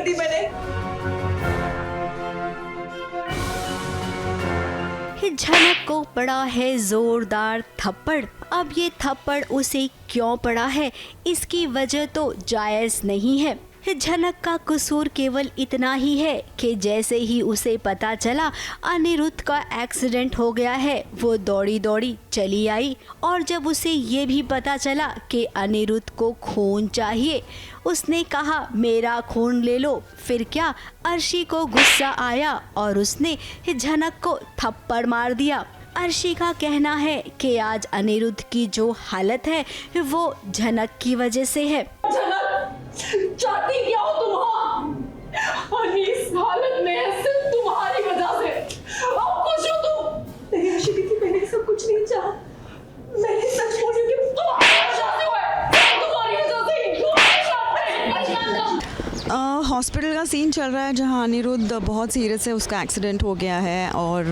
कर दी मैंने। झनक को पड़ा है जोरदार थप्पड़। अब ये थप्पड़ उसे क्यों पड़ा है, इसकी वजह तो जायज नहीं है। झनक का कसूर केवल इतना ही है कि जैसे ही उसे पता चला अनिरुद्ध का एक्सीडेंट हो गया है, वो दौड़ी दौड़ी चली आई। और जब उसे ये भी पता चला कि अनिरुद्ध को खून चाहिए, उसने कहा मेरा खून ले लो। फिर क्या, अर्शी को गुस्सा आया और उसने झनक को थप्पड़ मार दिया। अर्शी का कहना है कि आज अनिरुद्ध की जो हालत है वो झनक की वजह से है। चाहती क्या हो तुम? हाँ, और इस हालत में सिर्फ तुम्हारी वजह से। अब खुश हो तुम? नहीं अर्शी दीदी, मैंने सब कुछ नहीं चाहा। मैंने सच बोल रही हूँ कि तुम्हारी वजह से हुआ है। तुम्हारी वजह से हॉस्पिटल का सीन चल रहा है जहां अनिरुद्ध बहुत सीरियस है, उसका एक्सीडेंट हो गया है और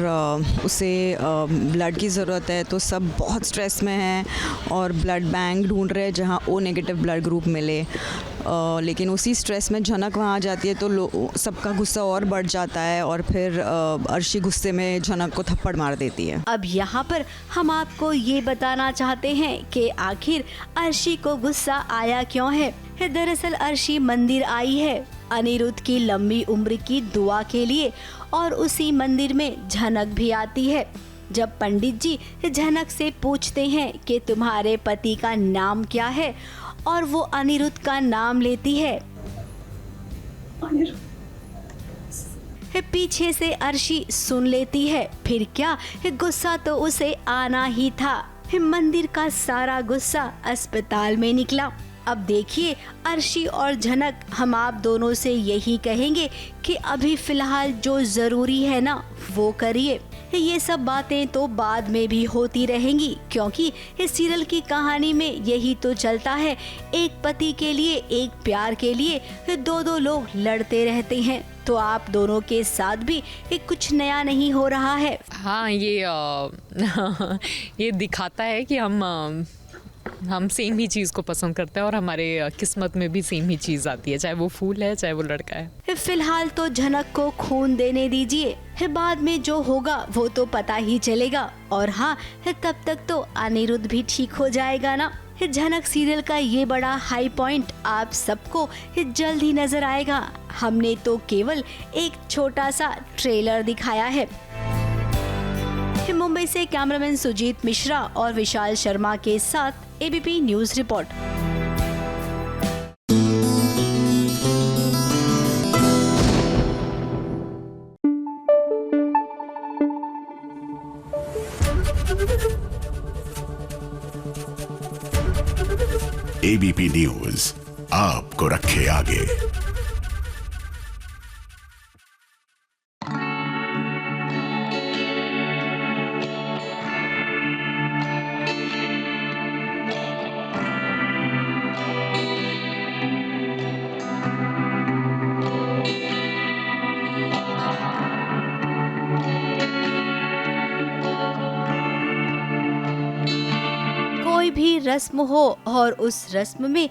उसे ब्लड की ज़रूरत है। तो सब बहुत स्ट्रेस में हैं और ब्लड बैंक ढूंढ रहे हैं जहां ओ नेगेटिव ब्लड ग्रुप मिले। लेकिन उसी स्ट्रेस में झनक वहाँ आ जाती है तो सबका गुस्सा और बढ़ जाता है और फिर अर्शी गुस्से में झनक को थप्पड़ मार देती है। अब यहाँ पर हम आपको ये बताना चाहते हैं कि आखिर अर्शी को गुस्सा आया क्यों है। दरअसल अर्शी मंदिर आई है अनिरुद्ध की लंबी उम्र की दुआ के लिए और उसी मंदिर में झनक भी आती है। जब पंडित जी झनक से पूछते हैं कि तुम्हारे पति का नाम क्या है और वो अनिरुद्ध का नाम लेती है, पीछे से अर्शी सुन लेती है। फिर क्या, गुस्सा तो उसे आना ही था। मंदिर का सारा गुस्सा अस्पताल में निकला। अब देखिए अर्शी और झनक, हम आप दोनों से यही कहेंगे कि अभी फिलहाल जो जरूरी है ना वो करिए। ये सब बातें तो बाद में भी होती रहेंगी क्योंकि इस सीरियल की कहानी में यही तो चलता है। एक पति के लिए, एक प्यार के लिए दो लोग लड़ते रहते हैं। तो आप दोनों के साथ भी कुछ नया नहीं हो रहा है। हाँ, ये दिखाता है कि हम सेम ही चीज़ को पसंद करते हैं और हमारे किस्मत में भी सेम ही चीज़ आती है, चाहे वो फूल है चाहे वो लड़का है। फिलहाल तो झनक को खून देने दीजिए, बाद में जो होगा वो तो पता ही चलेगा। और हाँ, तब तक तो अनिरुद्ध भी ठीक हो जाएगा ना। झनक सीरियल का ये बड़ा हाई पॉइंट आप सबको जल्द ही नजर आएगा। हमने तो केवल एक छोटा सा ट्रेलर दिखाया है। मुंबई से कैमरामैन सुजीत मिश्रा और विशाल शर्मा के साथ ABP News report. ABP News आपको रखे आगे। भी रस्म हो और उस रस्म में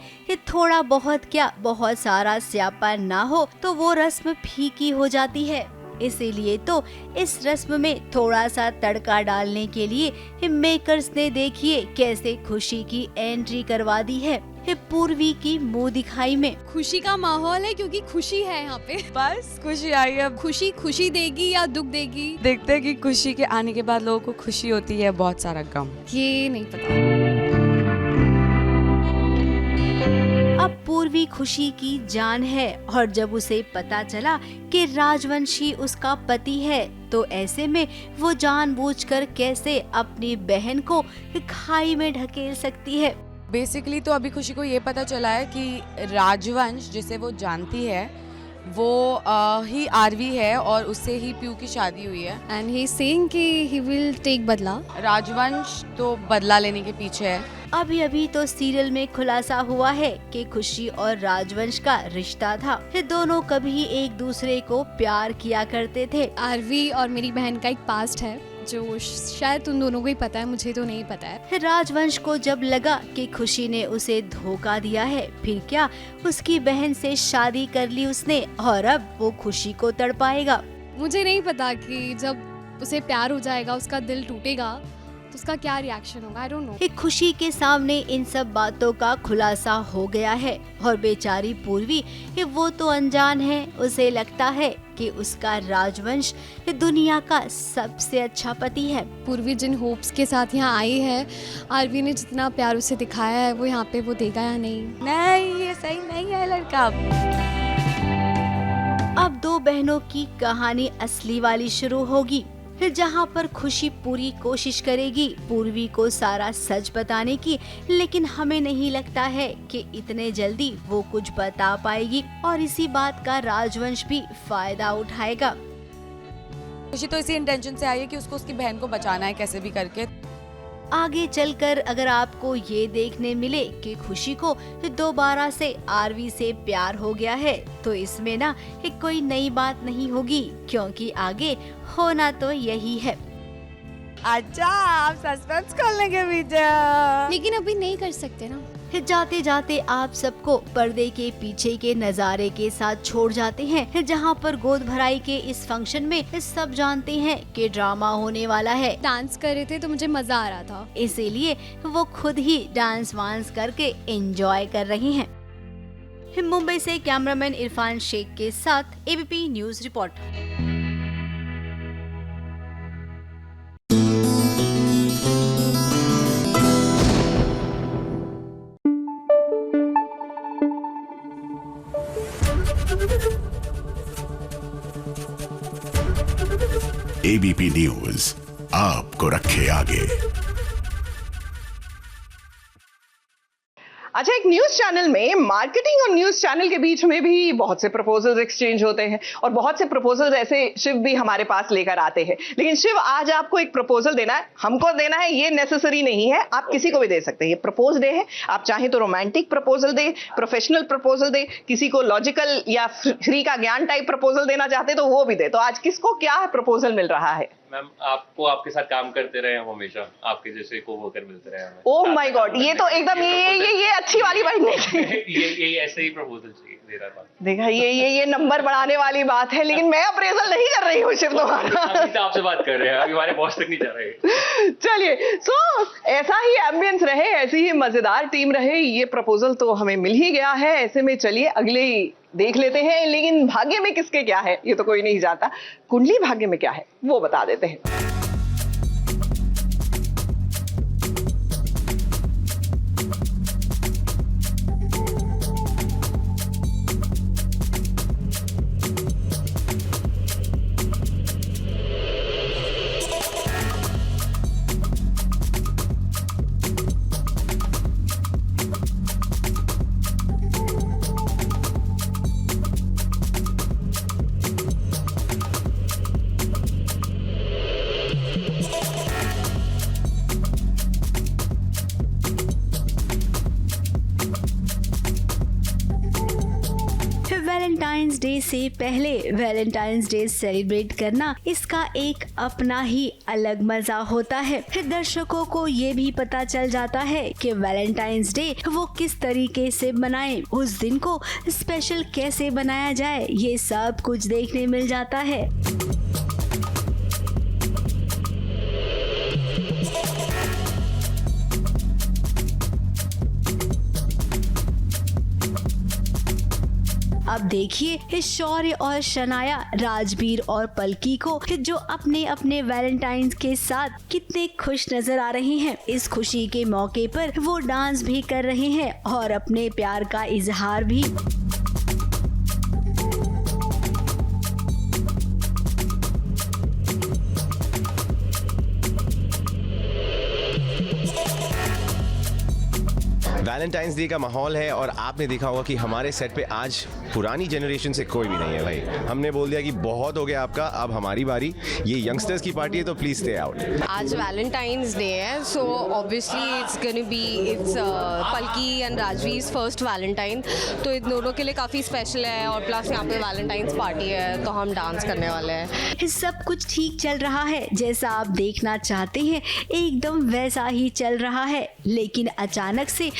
थोड़ा बहुत क्या बहुत सारा स्यापन ना हो तो वो रस्म फीकी हो जाती है। इसीलिए तो इस रस्म में थोड़ा सा तड़का डालने के लिए मेकर्स ने देखिए कैसे खुशी की एंट्री करवा दी है पूर्वी की मुंह दिखाई में। खुशी का माहौल है क्योंकि खुशी है यहाँ पे। बस खुशी आई है। खुशी देगी या दुख देगी, देखते हैं कि खुशी के आने के बाद लोगों को खुशी होती है बहुत सारा गम, ये नहीं पता। अब पूर्वी खुशी की जान है और जब उसे पता चला कि राजवंशी उसका पति है तो ऐसे में वो जानबूझकर कैसे अपनी बहन को खाई में ढकेल सकती है। बेसिकली तो अभी खुशी को ये पता चला है कि राजवंश जिसे वो जानती है वो ही आरवी है और उससे ही पीयू की शादी हुई है। एंड ही सेइंग कि ही विल टेक बदला। राजवंश तो बदला लेने के पीछे है। अभी तो सीरियल में खुलासा हुआ है कि खुशी और राजवंश का रिश्ता था। ये दोनों कभी एक दूसरे को प्यार किया करते थे। आरवी और मेरी बहन का एक पास्ट है जो शायद उन दोनों को ही पता है, मुझे तो नहीं पता है। राजवंश को जब लगा कि खुशी ने उसे धोखा दिया है, फिर क्या उसकी बहन से शादी कर ली उसने और अब वो खुशी को तड़पाएगा। मुझे नहीं पता कि जब उसे प्यार हो जाएगा, उसका दिल टूटेगा, तो उसका क्या रिएक्शन होगा। I don't know. एक खुशी के सामने इन सब बातों का खुलासा हो गया है और बेचारी पूर्वी वो तो अनजान है। उसे लगता है कि उसका राजवंश दुनिया का सबसे अच्छा पति है। पूर्वी जिन होप्स के साथ यहाँ आई है, आरवी ने जितना प्यार उसे दिखाया है वो यहाँ पे वो देगा या नहीं। नहीं, ये सही नहीं है लड़का। अब दो बहनों की कहानी असली वाली शुरू होगी, जहां पर खुशी पूरी कोशिश करेगी पूर्वी को सारा सच बताने की, लेकिन हमें नहीं लगता है कि इतने जल्दी वो कुछ बता पाएगी और इसी बात का राजवंश भी फायदा उठाएगा। खुशी तो इसी इंटेंशन से आई है कि उसको उसकी बहन को बचाना है कैसे भी करके। आगे चलकर अगर आपको ये देखने मिले कि खुशी को दोबारा से आरवी से प्यार हो गया है, तो इसमें ना कोई नई बात नहीं होगी, क्योंकि आगे होना तो यही है। अच्छा, आप सस्पेंस खोलने के पीछे। लेकिन अभी नहीं कर सकते ना। जाते जाते आप सबको पर्दे के पीछे के नजारे के साथ छोड़ जाते हैं, जहां पर गोद भराई के इस फंक्शन में सब जानते हैं कि ड्रामा होने वाला है। डांस कर रहे थे तो मुझे मजा आ रहा था, इसीलिए वो खुद ही डांस वांस करके एंजॉय कर रही हैं। मुंबई से कैमरामैन इरफान शेख के साथ ABP News report. ABP News आपको रखे आगे। अच्छा, एक न्यूज चैनल में मार्केटिंग और न्यूज चैनल के बीच में भी बहुत से प्रपोजल्स एक्सचेंज होते हैं और बहुत से प्रपोजल्स ऐसे शिव भी हमारे पास लेकर आते हैं। लेकिन शिव, आज आपको एक प्रपोजल देना है, हमको देना है, ये नेसेसरी नहीं है, आप किसी को भी दे सकते हैं। ये प्रपोज डे है, आप चाहें तो रोमांटिक प्रपोजल दे, प्रोफेशनल प्रपोजल दे, किसी को लॉजिकल या फ्री का ज्ञान टाइप प्रपोजल देना चाहते तो वो भी दे। तो आज किसको क्या प्रपोजल मिल रहा है? मैम, आपको आपके साथ काम करते रहे हम हमेशा, आपके जैसे कोवर्कर मिलते रहे हमें। ओह माय गॉड, ये तो एकदम ये अच्छी वाली बात नहीं। ये ऐसे ही प्रपोजल चाहिए दे रहा था। देखा, ये नंबर बढ़ाने वाली बात है, लेकिन मैं अप्रेजल नहीं कर रही हूँ शिव तुम्हारा। अभी तो आपसे बात कर रहे हैं, अभी हमारे बॉस तक नहीं जा रहे। चलिए, ऐसा ही एम्बियंस रहे, ऐसी ही मजेदार टीम रहे। ये प्रपोजल तो हमें मिल ही गया है, ऐसे में चलिए अगले देख लेते हैं। लेकिन भाग्य में किसके क्या है ये तो कोई नहीं जानता। कुंडली भाग्य में क्या है वो बता देते हैं। वैलेंटाइंस डे से पहले वैलेंटाइंस डे सेलिब्रेट करना, इसका एक अपना ही अलग मजा होता है। दर्शकों को ये भी पता चल जाता है कि वैलेंटाइंस डे वो किस तरीके से मनाएं, उस दिन को स्पेशल कैसे बनाया जाए, ये सब कुछ देखने मिल जाता है। अब देखिए शौर्य और शनाया, राजवीर और पलकी को, जो अपने अपने वैलेंटाइंस के साथ कितने खुश नजर आ रहे हैं। इस खुशी के मौके पर वो डांस भी कर रहे हैं और अपने प्यार का इजहार भी। वैलेंटाइंस डे का माहौल है और आपने देखा होगा कि हमारे सेट पे आज पुरानी जनरेशन से कोई भी नहीं है भाई। हमने बोल दिया कि बहुत हो गया आपका, अब हमारी बारी, ये यंगस्टर्स की पार्टी है तो प्लीज स्टे आउट। आज वैलेंटाइंस डे है, सो ऑब्वियसली इट्स पलकी एंड राजवीर फर्स्ट वैलेंटाइन, तो इन दोनों के लिए काफ़ी स्पेशल है। और प्लस यहाँ पे वैलेंटाइंस पार्टी है तो हम डांस करने वाले हैं। सब कुछ ठीक चल रहा है, जैसा आप देखना चाहते हैं एकदम वैसा ही चल रहा है, लेकिन अचानक से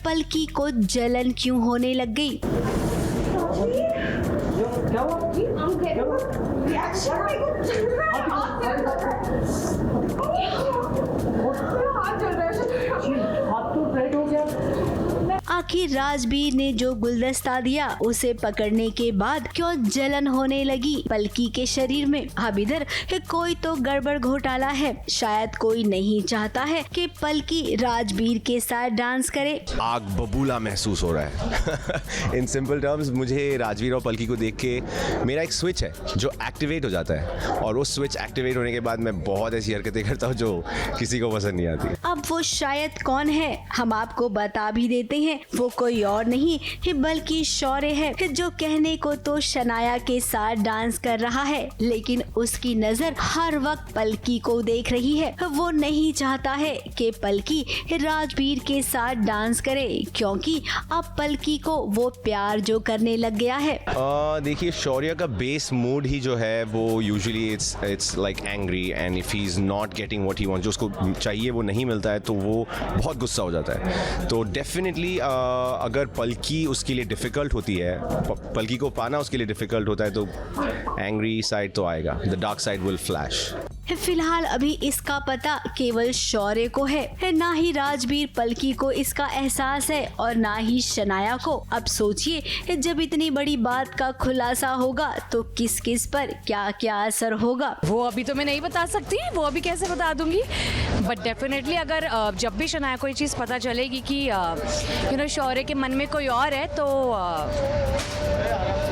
पलकी को जलन क्यों होने लग गई? आखिर राजवीर ने जो गुलदस्ता दिया उसे पकड़ने के बाद क्यों जलन होने लगी पलकी के शरीर में? अब इधर कोई तो गड़बड़ घोटाला है। शायद कोई नहीं चाहता है कि पलकी राजवीर के साथ डांस करे। आग बबूला महसूस हो रहा है। इन सिंपल टर्म्स, मुझे राजवीर और पलकी को देख के मेरा एक स्विच है जो एक्टिवेट हो जाता है, और वो स्विच एक्टिवेट होने के बाद मैं बहुत ऐसी हरकतें करता हूँ जो किसी को पसंद नहीं आती। अब वो शायद कौन है हम आपको बता भी देते हैं। वो कोई और नहीं बल्कि शौर्य है, जो कहने को तो शनाया के साथ डांस कर रहा है, लेकिन उसकी नजर हर वक्त पलकी को देख रही है। वो नहीं चाहता है कि पलकी राजवीर के साथ डांस करे, क्योंकि अब पलकी को वो प्यार जो करने लग गया है। देखिए, शौर्य का बेस मूड ही जो है वो usually it's like angry, and if he is not getting what he wants, जो उसको चाहिए वो नहीं मिलता है तो वो बहुत गुस्सा हो जाता है। तो डेफिनेटली अगर पलकी उसके लिए डिफ़िकल्ट होती है, पलकी को पाना उसके लिए डिफ़िकल्ट होता है, तो एंग्री साइड तो आएगा, the dark side will flash. फिलहाल अभी इसका पता केवल शौर्य को है, ना ही राजवीर पलकी को इसका एहसास है और ना ही शनाया को। अब सोचिए जब इतनी बड़ी बात का खुलासा होगा तो किस किस पर क्या क्या असर होगा। वो अभी तो मैं नहीं बता सकती, वो अभी कैसे बता दूंगी, बट डेफिनेटली अगर जब भी शनाया को ये चीज़ पता चलेगी कि शौर्य के मन में कोई और है तो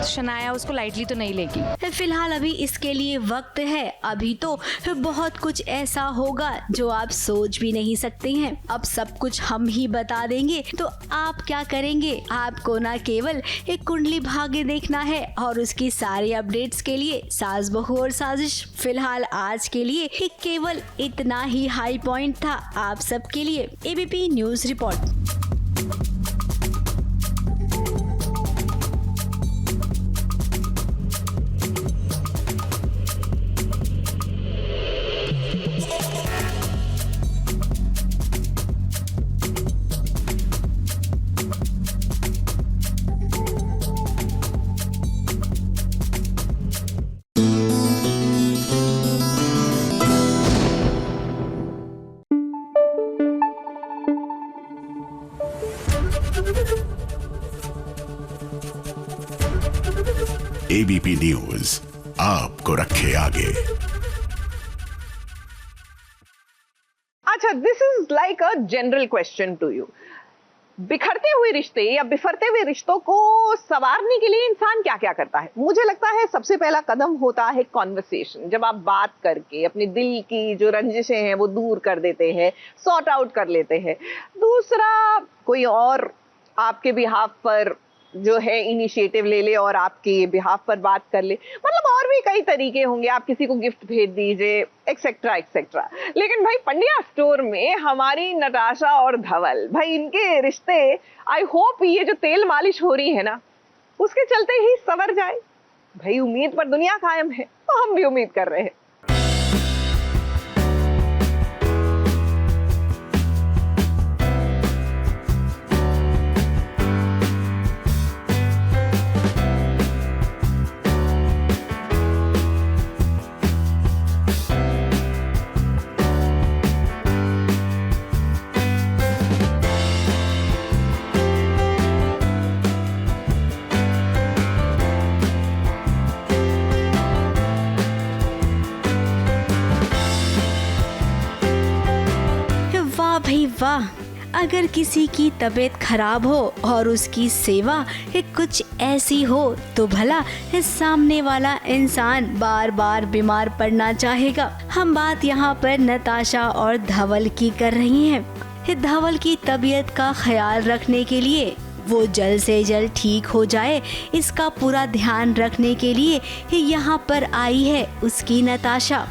शनाया उसको लाइटली तो नहीं लेगी। फिलहाल अभी इसके लिए वक्त है, अभी तो बहुत कुछ ऐसा होगा जो आप सोच भी नहीं सकते हैं। अब सब कुछ हम ही बता देंगे तो आप क्या करेंगे? आपको ना केवल एक कुंडली भाग्य देखना है और उसकी सारी अपडेट्स के लिए सास बहू और साजिश। फिलहाल आज के लिए केवल इतना ही हाई पॉइंट था आप सबके लिए। ABP News report. ABP News आपको रखे आगे। अच्छा, this is like a general question to you. बिखरते हुए रिश्ते या बिफरते हुए रिश्तों को संवारने के लिए इंसान क्या क्या करता है? मुझे लगता है सबसे पहला कदम होता है कॉन्वर्सेशन। जब आप बात करके अपने दिल की जो रंजिशें हैं वो दूर कर देते हैं, सॉर्ट आउट कर लेते हैं। दूसरा, कोई और आपके बिहाफ पर जो है इनिशिएटिव ले ले और आपके बिहाफ पर बात कर ले। मतलब और भी कई तरीके होंगे, आप किसी को गिफ्ट भेज दीजिए, एक्सेट्रा एक्सेट्रा। लेकिन भाई पंड्या स्टोर में हमारी नताशा और धवल, भाई इनके रिश्ते, आई होप ये जो तेल मालिश हो रही है ना उसके चलते ही संवर जाए। भाई उम्मीद पर दुनिया कायम है, तो हम भी उम्मीद कर रहे हैं। भाई वाह, अगर किसी की तबीयत खराब हो और उसकी सेवा कुछ ऐसी हो तो भला इस सामने वाला इंसान बार बार बीमार पड़ना चाहेगा। हम बात यहाँ पर नताशा और धवल की कर रही हैं। धवल की तबीयत का ख्याल रखने के लिए वो जल्द से जल्द ठीक हो जाए, इसका पूरा ध्यान रखने के लिए यहाँ पर आई है उसकी नताशा।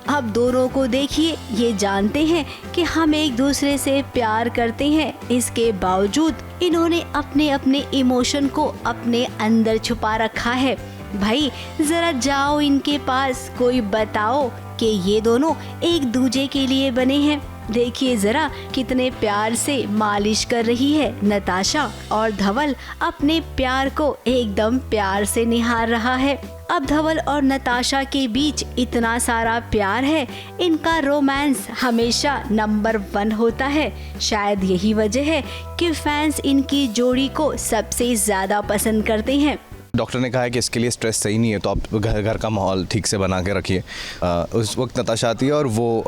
अब दोनों को देखिए, ये जानते हैं कि हम एक दूसरे से प्यार करते हैं, इसके बावजूद इन्होंने अपने अपने इमोशन को अपने अंदर छुपा रखा है। भाई जरा जाओ इनके पास, कोई बताओ कि ये दोनों एक दूजे के लिए बने हैं। देखिए जरा कितने प्यार से मालिश कर रही है नताशा, और धवल अपने प्यार को एकदम प्यार से निहार रहा है। अब धवल और नताशा के बीच इतना सारा प्यार है, इनका रोमांस हमेशा नंबर 1 होता है। शायद यही वजह है कि फैंस इनकी जोड़ी को सबसे ज्यादा पसंद करते हैं। डॉक्टर ने कहा है कि इसके लिए स्ट्रेस सही नहीं है, तो आप घर का माहौल ठीक से बना के रखिए। उस वक्त नताशा आती है और वो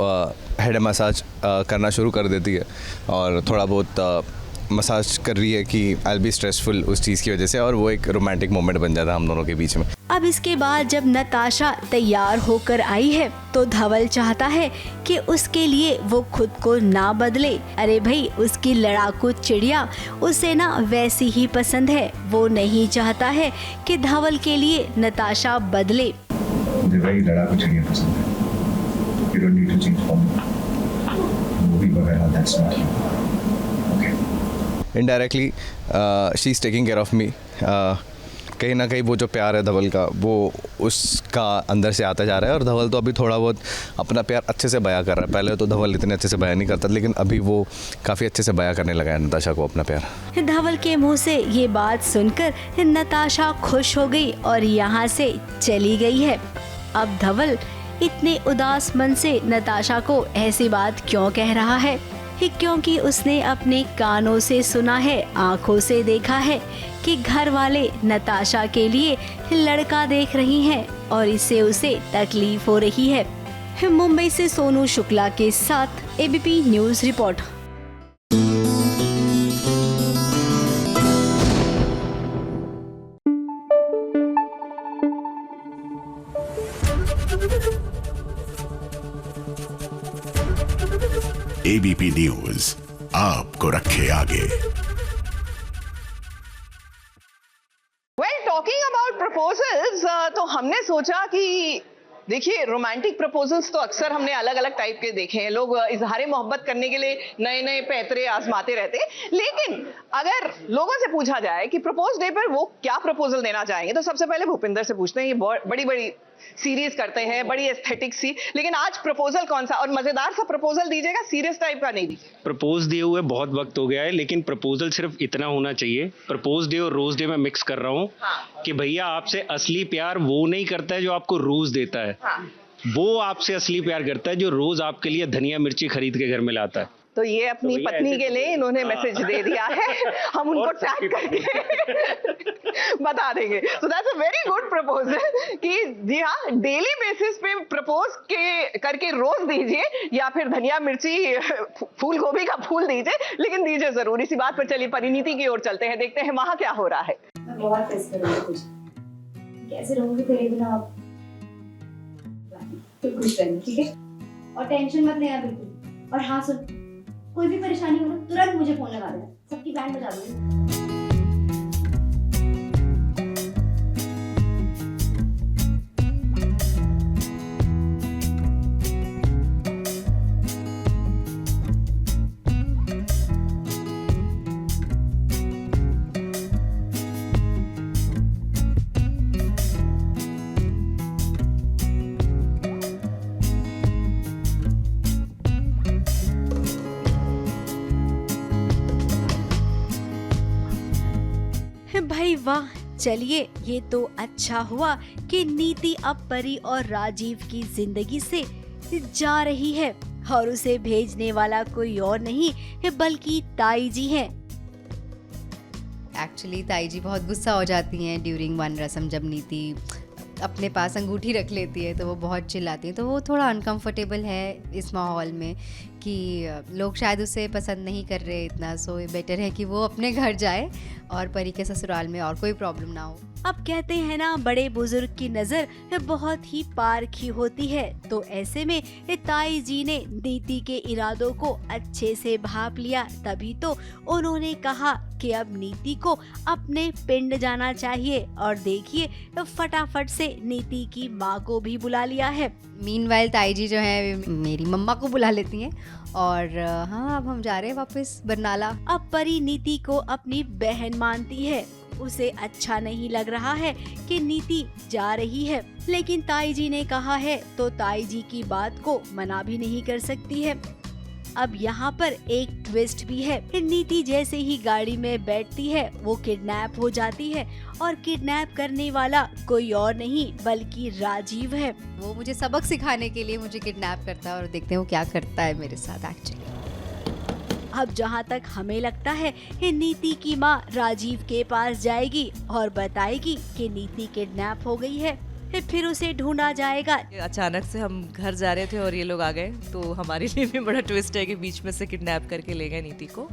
हेड मसाज करना शुरू कर देती है, और थोड़ा बहुत मसाज कर रही है कि आई विल बी स्ट्रेसफुल उस चीज़ की वजह से, और वो एक रोमांटिक मोमेंट बन जाता है हम दोनों के बीच में। अब इसके बाद जब नताशा तैयार होकर आई है तो धवल चाहता है कि उसके लिए वो खुद को ना बदले। अरे भाई, उसकी लड़ाकू चिड़िया उसे ना वैसी ही पसंद है, वो नहीं चाहता है कि धवल के लिए नताशा बदले। मुझे वही लड़ाकू चिड़िया पसंद है। You don't need to change for me. Movie वगैरह that's not you. Okay. Indirectly she is taking care of me. कहीं ना कहीं वो जो प्यार है धवल का, वो उसका अंदर से आता जा रहा है, और धवल तो अभी थोड़ा बहुत अपना प्यार अच्छे से बयां कर रहा है। पहले तो धवल इतने अच्छे से बयां नहीं करता, लेकिन अभी वो काफ़ी अच्छे से बयां करने लगा है नताशा को अपना प्यार। धवल के मुंह से ये बात सुनकर नताशा खुश हो गई और यहाँ से चली गई है। अब धवल इतने उदास मन से नताशा को ऐसी बात क्यों कह रहा है? क्योंकि उसने अपने कानों से सुना है, आंखों से देखा है कि घर वाले नताशा के लिए लड़का देख रही हैं और इससे उसे तकलीफ हो रही है। मुंबई से सोनू शुक्ला के साथ ABP news report. ABP News आपको रखे आगे। टॉकिंग अबाउट प्रपोजल्स, तो हमने सोचा कि देखिए, रोमांटिक प्रपोजल्स तो अक्सर हमने अलग अलग टाइप के देखे हैं। लोग इजहार मोहब्बत करने के लिए नए नए पैतरे आजमाते रहते हैं, लेकिन अगर लोगों से पूछा जाए कि प्रपोज डे पर वो क्या प्रपोजल देना चाहेंगे, तो सबसे पहले भूपिंदर से पूछते हैं। ये बड़ी बड़ी सीरीज करते हैं, बड़ी एस्थेटिक सी, लेकिन आज प्रपोजल कौन सा, और मजेदार सा प्रपोजल दीजिएगा, सीरियस टाइप का नहीं दीजिए। प्रपोज दिए हुए बहुत वक्त हो गया है, लेकिन प्रपोजल सिर्फ इतना होना चाहिए। प्रपोज डे और रोज डे में मिक्स कर रहा हूँ कि भैया आपसे असली प्यार वो नहीं करता है जो आपको रोज देता है, वो आपसे असली प्यार करता है जो रोज आपके लिए धनिया मिर्ची खरीद के घर में लाता है। तो ये अपनी पत्नी के लिए इन्होंने मैसेज दे दिया है, हम उनको टैग करके बता देंगे। सो that's a very good proposal कि जी हाँ, डेली बेसिस पे प्रपोज करके रोज दीजिए, या फिर धनिया मिर्ची फूल गोभी का फूल दीजिए, लेकिन दीजिए जरूर। इसी बात पर चलिए परिणीति की ओर चलते हैं, देखते हैं वहां क्या हो रहा है। मैं बहुत मिस करूंगी तुझे, कैसे रहूंगी तेरे बिना अब। तो खुश रहना, ठीक है, और टेंशन मत लेना बिल्कुल। और हाँ सुन, कोई भी परेशानी हो ना, तुरंत मुझे फोन लगा देना, सबकी बैंड बजा दूंगी। भाई वाह, चलिए ये तो अच्छा हुआ कि नीति अब परी और राजीव की जिंदगी से जा रही है, और उसे भेजने वाला कोई और नहीं बल्कि ताई जी हैं। एक्चुअली ताई जी बहुत गुस्सा हो जाती हैं ड्यूरिंग वन रस्म, जब नीति अपने पास अंगूठी रख लेती है तो वो बहुत चिल्लाती है। तो वो थोड़ा अनकंफर्टेबल है इस माहौल में कि लोग शायद उसे पसंद नहीं कर रहे इतना, सो बेटर है कि वो अपने घर जाए और परी के ससुराल में और कोई प्रॉब्लम ना हो। अब कहते हैं ना, बड़े बुजुर्ग की नजर बहुत ही पारखी होती है, तो ऐसे में ताई जी ने नीति के इरादों को अच्छे से भांप लिया, तभी तो उन्होंने कहा कि अब नीति को अपने पिंड जाना चाहिए और देखिए तो फटाफट से नीति की माँ को भी बुला लिया है। मीनवाइल ताई जी जो है मेरी मम्मा को बुला लेती हैं और हाँ अब हम जा रहे हैं वापस बरनाला। अब परी नीति को अपनी बहन मानती है। उसे अच्छा नहीं लग रहा है कि नीति जा रही है, लेकिन ताई जी ने कहा है तो ताई जी की बात को मना भी नहीं कर सकती है। अब यहाँ पर एक ट्विस्ट भी है। नीति जैसे ही गाड़ी में बैठती है वो किडनैप हो जाती है और किडनैप करने वाला कोई और नहीं बल्कि राजीव है। वो मुझे सबक सिखाने के लिए मुझे किडनैप करता है और देखते हैं वो क्या करता है मेरे साथ एक्चुअली। अब जहाँ तक हमें लगता है नीति की माँ राजीव के पास जाएगी और बताएगी कि नीति किडनैप हो गई है, फिर उसे ढूंढा जाएगा। अचानक से हम घर जा रहे थे और ये लोग आ गए, तो हमारे लिए भी बड़ा ट्विस्ट है कि बीच में से किडनैप करके ले गए नीति को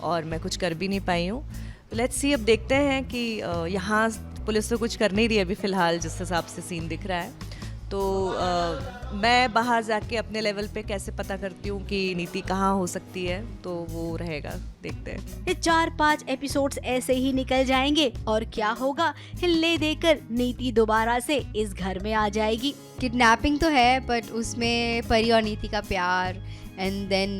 और मैं कुछ कर भी नहीं पाई हूँ। लेट्स सी, अब देखते हैं कि यहाँ पुलिस तो कुछ कर नहीं रही अभी फ़िलहाल जिस हिसाब से सीन दिख रहा है। तो मैं बाहर जाके अपने लेवल पे कैसे पता करती हूँ कि नीति कहाँ हो सकती है, तो वो रहेगा, देखते हैं। 4-5 एपिसोड्स ऐसे ही निकल जाएंगे और क्या होगा, हिलने देकर नीति दोबारा से इस घर में आ जाएगी। किडनैपिंग तो है बट उसमें परी और नीति का प्यार एंड देन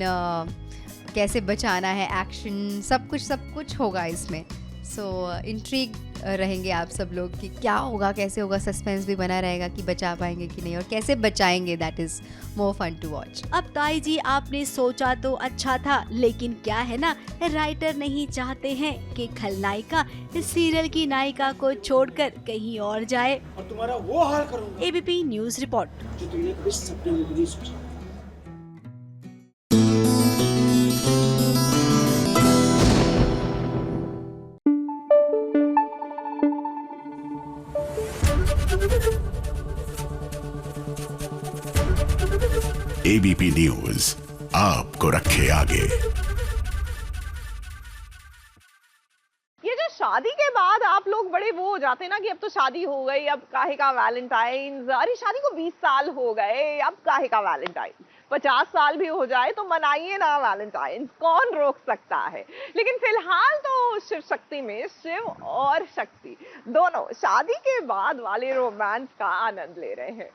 कैसे बचाना है, एक्शन, सब कुछ होगा इसमें। सो इंट्रीग रहेंगे आप सब लोग कि क्या होगा, कैसे होगा, सस्पेंस भी बना रहेगा कि बचा पाएंगे कि नहीं और कैसे बचाएंगे। That is more fun to watch. अब ताई जी आपने सोचा तो अच्छा था, लेकिन क्या है ना, राइटर नहीं चाहते हैं कि खलनायिका सीरियल की नायिका को छोड़कर कहीं और जाए। और तुम्हारा वो हाल करूंगा। ABP News report. जो तुमने कभी सपने में भी नहीं सोचा। एबीपी न्यूज आपको रखे आगे। ये जो शादी के बाद आप लोग बड़े वो हो जाते हैं ना कि अब तो शादी हो गई, अब काहे का वैलेंटाइन, अरे शादी को 20 साल हो गए, अब काहे का वैलेंटाइन, 50 साल भी हो जाए तो मनाइए ना वैलेंटाइन, कौन रोक सकता है। लेकिन फिलहाल तो शिव शक्ति में शिव और शक्ति दोनों शादी के बाद वाले रोमांस का आनंद ले रहे हैं।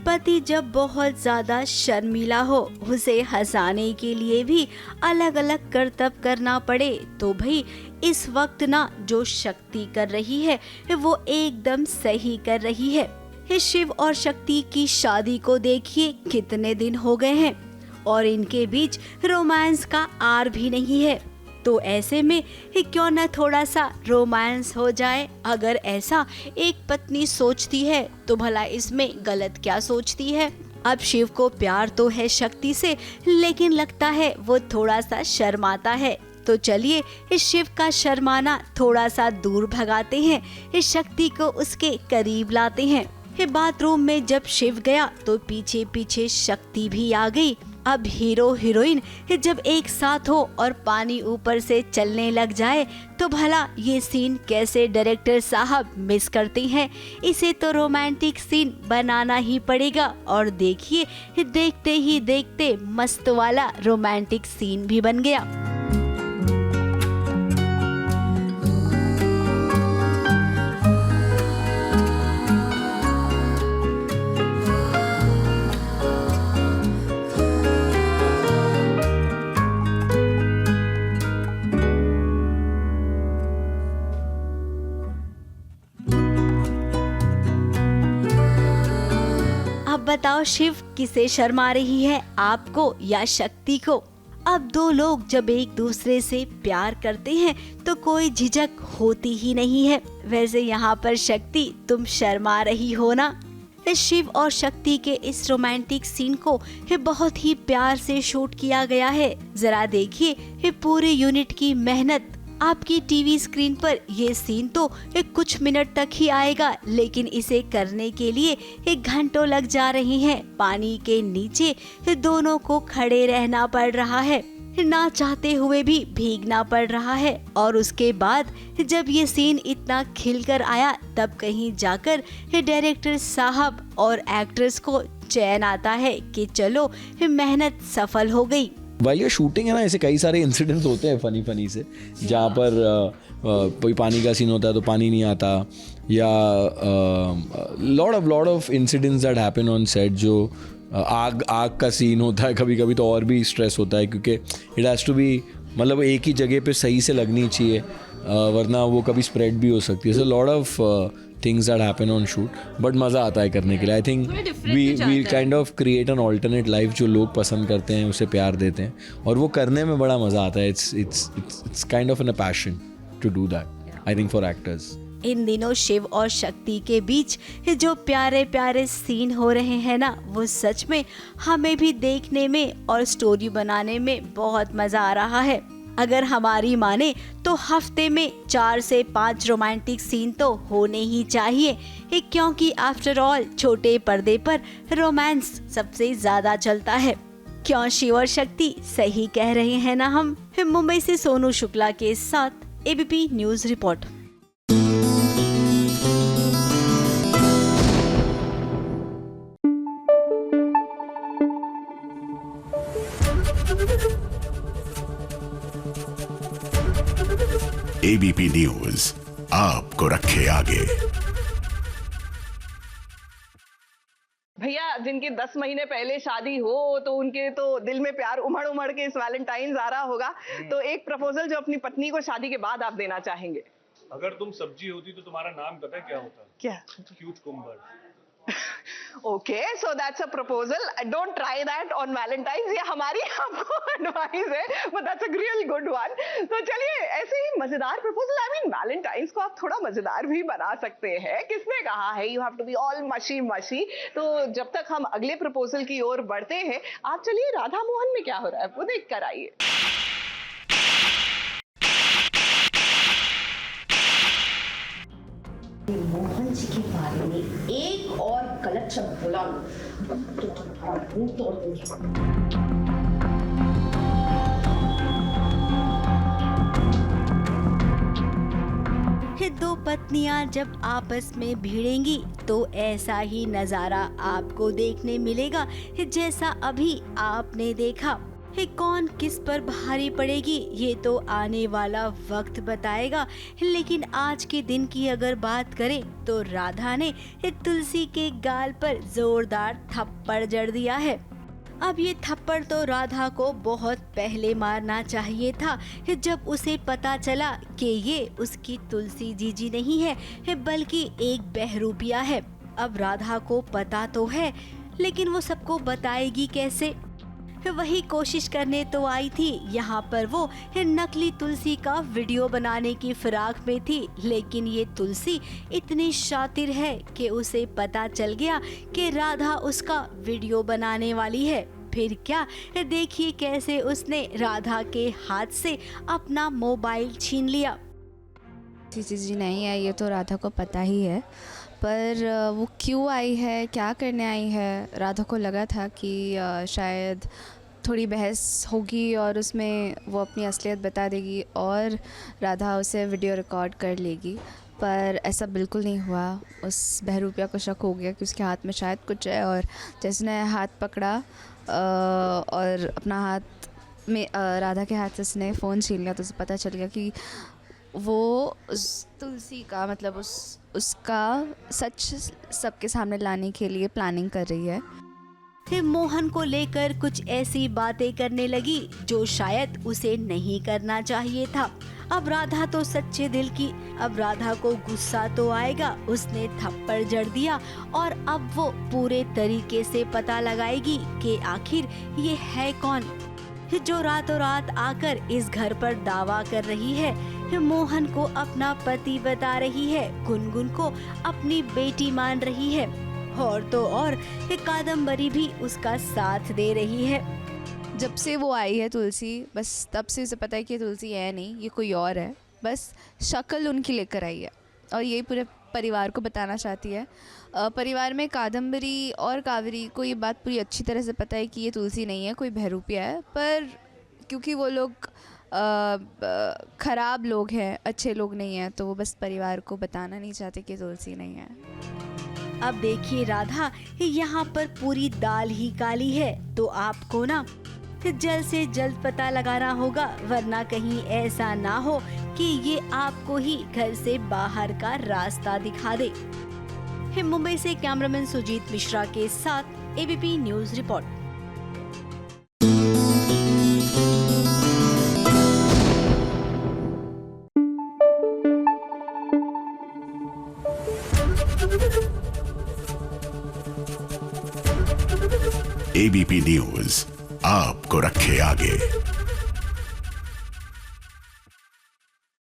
पति जब बहुत ज्यादा शर्मीला हो, उसे हंसाने के लिए भी अलग अलग करतब करना पड़े, तो भाई इस वक्त ना जो शक्ति कर रही है वो एकदम सही कर रही है। शिव और शक्ति की शादी को देखिए कितने दिन हो गए हैं और इनके बीच रोमांस का आर भी नहीं है, तो ऐसे में क्यों न थोड़ा सा रोमांस हो जाए। अगर ऐसा एक पत्नी सोचती है तो भला इसमें गलत क्या सोचती है। अब शिव को प्यार तो है शक्ति से, लेकिन लगता है वो थोड़ा सा शर्माता है, तो चलिए इस शिव का शर्माना थोड़ा सा दूर भगाते हैं, इस शक्ति को उसके करीब लाते हैं। बाथरूम में जब शिव गया तो पीछे पीछे शक्ति भी आ गई। अब हीरो हीरोइन जब एक साथ हो और पानी ऊपर से चलने लग जाए तो भला ये सीन कैसे डायरेक्टर साहब मिस करते हैं। इसे तो रोमांटिक सीन बनाना ही पड़ेगा और देखिए देखते ही देखते मस्त वाला रोमांटिक सीन भी बन गया। बताओ शिव किसे शर्मा रही है, आपको या शक्ति को। अब दो लोग जब एक दूसरे से प्यार करते हैं तो कोई झिझक होती ही नहीं है। वैसे यहाँ पर शक्ति तुम शर्मा रही हो ना। शिव और शक्ति के इस रोमांटिक सीन को बहुत ही प्यार से शूट किया गया है। जरा देखिए पूरे यूनिट की मेहनत। आपकी टीवी स्क्रीन पर ये सीन तो कुछ मिनट तक ही आएगा, लेकिन इसे करने के लिए 1 घंटों लग जा रही हैं। पानी के नीचे दोनों को खड़े रहना पड़ रहा है, ना चाहते हुए भी भीगना पड़ रहा है। और उसके बाद जब ये सीन इतना खिलकर आया, तब कहीं जाकर डायरेक्टर साहब और एक्ट्रेस को चैन आता है कि चलो मेहनत सफल हो गई। वाइल ये शूटिंग है ना, ऐसे कई सारे इंसिडेंट्स होते हैं फनी से, जहाँ पर कोई पानी का सीन होता है तो पानी नहीं आता, या lot of incidents that happen on set, जो आग का सीन होता है कभी कभी, तो और भी स्ट्रेस होता है, क्योंकि इट हैज़ टू बी, मतलब एक ही जगह पे सही से लगनी चाहिए, वरना वो कभी स्प्रेड भी हो सकती है। So lot of things that happen on shoot, but मज़ा आता है करने के लिए। I think we kind of create an alternate life जो लोग पसंद करते हैं, उसे प्यार देते हैं, और वो करने में बड़ा मज़ा आता है। It's kind of an a passion to do that, I think, for actors. इन दिनों शिव और शक्ति के बीच जो प्यारे प्यारे सीन हो रहे हैं ना, वो सच में हमें भी देखने में और स्टोरी बनाने में बहुत मजा आ रहा है। अगर हमारी माने तो हफ्ते में 4 से 5 रोमांटिक सीन तो होने ही चाहिए, क्योंकि आफ्टर ऑल छोटे पर्दे पर रोमांस सबसे ज्यादा चलता है। क्यों शिव और शक्ति सही कह रहे हैं ना हम। मुंबई से सोनू शुक्ला के साथ ABP News report. ABP News आपको रखे आगे। भैया जिनकी 10 महीने पहले शादी हो, तो उनके तो दिल में प्यार उमड़ उमड़ के इस वैलेंटाइंस आ रहा होगा। तो एक प्रपोजल जो अपनी पत्नी को शादी के बाद आप देना चाहेंगे। अगर तुम सब्जी होती तो तुम्हारा नाम पता है क्या होता? क्या? Cucumber. Okay, so that's a proposal. Don't try that on Valentine's, ये हमारी आपको एडवाइस है, but that's a real good one. तो चलिए, ऐसे ही मजेदार प्रपोजल, आई मीन वैलेंटाइंस को आप थोड़ा मजेदार भी बना सकते हैं। किसने कहा है you have to be all mushy mushy. तो जब तक हम अगले प्रपोजल की ओर बढ़ते हैं, आप चलिए राधा मोहन में क्या हो रहा है वो देख कर आइए। मोहन जी के बारे में एक और गलत शब्द बोला तो तुम्हारा मुंह तोड़ देंगे। दो पत्नियां जब आपस में भिड़ेंगी तो ऐसा ही नजारा आपको देखने मिलेगा जैसा अभी आपने देखा। कौन किस पर भारी पड़ेगी ये तो आने वाला वक्त बताएगा, लेकिन आज के दिन की अगर बात करें तो राधा ने तुलसी के गाल पर जोरदार थप्पड़ जड़ दिया है। अब ये थप्पड़ तो राधा को बहुत पहले मारना चाहिए था, जब उसे पता चला कि ये उसकी तुलसी जीजी नहीं है बल्कि एक बहरूपिया है। अब राधा को पता तो है, लेकिन वो सबको बताएगी कैसे। वही कोशिश करने तो आई थी, यहाँ पर वो नकली तुलसी का वीडियो बनाने की फिराक में थी, लेकिन ये तुलसी इतनी शातिर है कि उसे पता चल गया कि राधा उसका वीडियो बनाने वाली है। फिर क्या, देखिए कैसे उसने राधा के हाथ से अपना मोबाइल छीन लिया। जी नहीं है, ये तो राधा को पता ही है, पर वो क्यों आई है, क्या करने आई है। राधा को लगा था कि शायद थोड़ी बहस होगी और उसमें वो अपनी असलियत बता देगी और राधा उसे वीडियो रिकॉर्ड कर लेगी, पर ऐसा बिल्कुल नहीं हुआ। उस बहरूपिया को शक हो गया कि उसके हाथ में शायद कुछ है, और जैसे उसने हाथ पकड़ा और अपना हाथ में राधा के हाथ से उसने फ़ोन छीन लिया, तो उसे पता चल गया कि वो उस तुलसी का, मतलब उसका सच सबके सामने लाने के लिए प्लानिंग कर रही है। फिर मोहन को लेकर कुछ ऐसी बातें करने लगी जो शायद उसे नहीं करना चाहिए था। अब राधा तो सच्चे दिल की, अब राधा को गुस्सा तो आएगा, उसने थप्पड़ जड़ दिया और अब वो पूरे तरीके से पता लगाएगी कि आखिर ये है कौन जो रातों रात आकर इस घर पर दावा कर रही है। मोहन को अपना पति बता रही है, गुनगुन को अपनी बेटी मान रही है। और तो और ये कादम्बरी भी उसका साथ दे रही है। जब से वो आई है तुलसी, बस तब से उसे पता है कि ये तुलसी है नहीं, ये कोई और है। बस शक्ल उनकी लेकर आई है और यही पूरे परिवार को बताना चाहती है। परिवार में कादम्बरी और कावेरी को ये बात पूरी अच्छी तरह से पता है कि ये तुलसी नहीं है, कोई बहरूपिया है, पर क्योंकि वो लोग ख़राब लोग हैं, अच्छे लोग नहीं हैं, तो वो बस परिवार को बताना नहीं चाहते कि तुलसी नहीं है। अब देखिए राधा, यहाँ पर पूरी दाल ही काली है, तो आपको ना जल्द से जल्द पता लगाना होगा, वरना कहीं ऐसा ना हो कि ये आपको ही घर से बाहर का रास्ता दिखा दे। मुंबई से कैमरामैन सुजीत मिश्रा के साथ ABP News report. ABP News आपको रखे आगे।